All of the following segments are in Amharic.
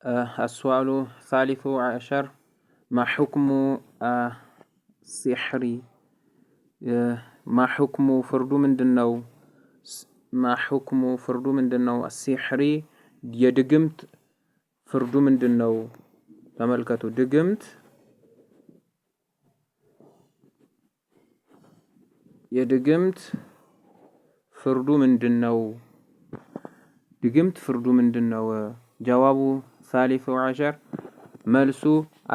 السؤال الثالث عشر ما حكم السحر ما حكم فردو ምንድነው ما حكم فردو ምንድነው السحر የድግምት ፍርዱ ምንድነው ተመልከቱ ድግምት የድግምት ፍርዱ ምንድነው ድግምት ፍርዱ ምንድነው ጀዋቡ ثالث عشر መልሱ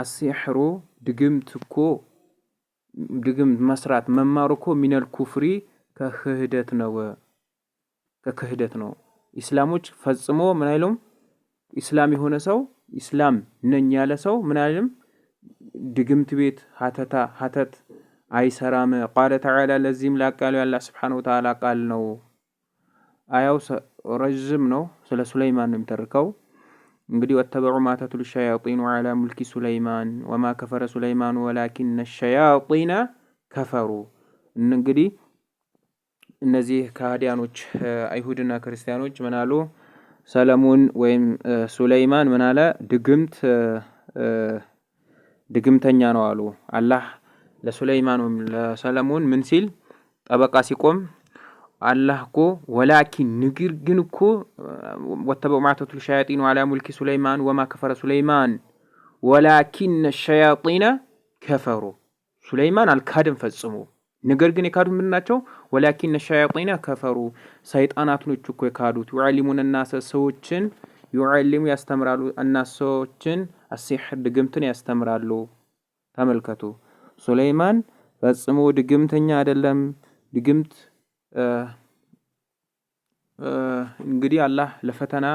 السحر ድግምት እኮ ድግምት መስራት መማር እኮ ሚነል ኩፍሪ ከክህደት ነው ኢስላሞች ፈጽሞ ምን አይሉም ኢስላም የሆነ ሰው ኢስላም ነኝ ያለ ሰው ምን አይልም ድግምት ቤት ሀተት አይሰራም قال تعالى ለዚህም ላቃሉ ያላህ Subhanahu Wa Ta'ala ቃል ነው አያው ረጅም ነው ስለ ሱለይማን ነው የሚተርከው እንግዲህ ወተበዑ ማተቱል ሸያጢን ወዐላ ሙልኪ ሱለይማን ወማ ከፈረ ሱለይማን ወላኪን الشياطين كفروا እንግዲህ እነዚህ ከሃዲያኖች አይሁድና ክርስቲያኖች ምን አሉ ሰለሞን ወይም ሱለይማን ምን አለ ድግምተኛ ነው አሉ አላህ ለሱለይማን ወይም ለሰለሞን ምን ሲል ጠበቃ ሲቆም አላህ እኮ ወላኪን ንግር ግን እኮ ወተበዑ ማተቱል ሸያጢን ወዐላ ሙልኪ ሱለይማን ወማ ከፈረ ሱለይማን ወላኪን الشياطين كفروا ሱለይማን አልካደም ፈጽሞ ነገር ግን የካዱት ምን ናቸው ወላኪን الشياطين كفروا ሰይጣናቶች እኮ የካዱት يعلمون الناس ሰዎችን يعلم ያስተምራሉ الناس ሰዎችን السحر ድግምትን ያስተምራሉ ተመልከቱ ሱለይማን ፈጽሞ ድግምተኛ አይደለም ድግምት እንግዲህ አላህ ለፈተና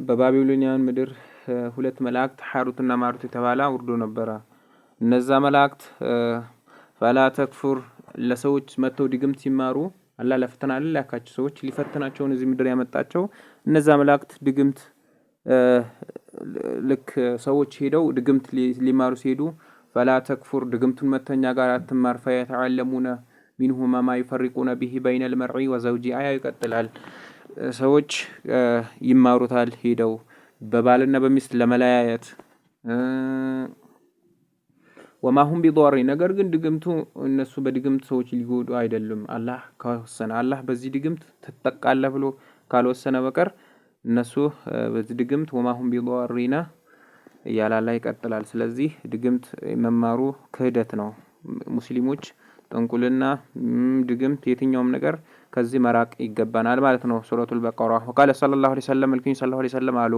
በባቢሎኒያን ምድር ሁለት መላእክት ሐሩትና ማሩት የተባለ ወርዶ ነበር እነዛ መላእክት ፈላ ተክፉር ለሰዎች መተው ድግምት ሲማሩ አላህ ለፈተና ለላካቸው ሰዎች ሊፈተናቸው እዚህ ምድር ያመጣቸው እነዛ መላእክት ድግምት ልክ ሰዎች ሄደው ድግምት ሊማሩ ሲሄዱ ፈላ ተክፉር ድግምቱን መተኛ ጋር አትማር ፈየተዓለሙና منهما ما يفرقون به بين المرء وزوجه አያ ይቀጥላል ሰዎች ይማሩታል ሄደው በባልና በሚስት ለመለያየት وما هم بضارين ነገር ግን ድግምቱ እነሱ በድግምት ሰዎች ሊጎዱ አይደለም አላህ ከወሰነ አላህ በዚህ ድግምት ተጠቃለህ ብሎ ካልወሰነ በቀር እነሱ በዚህ ድግምት وما هم بضارين ያላላ ይቀጥላል ስለዚህ ድግምት መማሩ ክህደት ነው ሙስሊሞች ጠንቁልና ድግምት የትኛውም ነገር ከዚህ መራቅ ይገባናል ማለት ነው ሱረቱል በቀራ ወቃለ ሰለላሁ ዐለይሂ ወሰለም መልኩኝ ሰለላሁ ዐለይሂ ወሰለም አሉ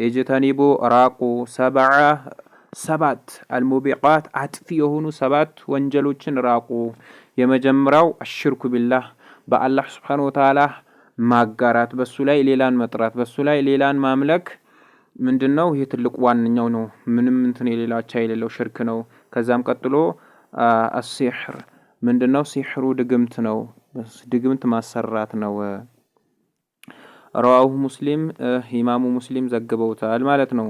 እጅተኒቡ ራቁ ሰባት አልሙቢቃት አጥፊ የሆኑ ሰባት ወንጀሎችን ራቁ የመጀመሪያው አሽርኩ ቢላህ በአላህ Subhanahu Wa Ta'ala ማጋራት በሱ ላይ ሌላን መጥራት በሱ ላይ ሌላን ማምለክ ምንድነው ይሄ ትልቁ ዋንኛው ነው ምንም እንትን የሌላቻ የሌለው ሽርክ ነው ከዛም ቀጥሎ السحر ምንድነው ሲህሩ ድግምት ነው ድግምት ማሰራት ነው رواه مسلم ኢማሙ ሙስሊም ዘግበውታል ማለት ነው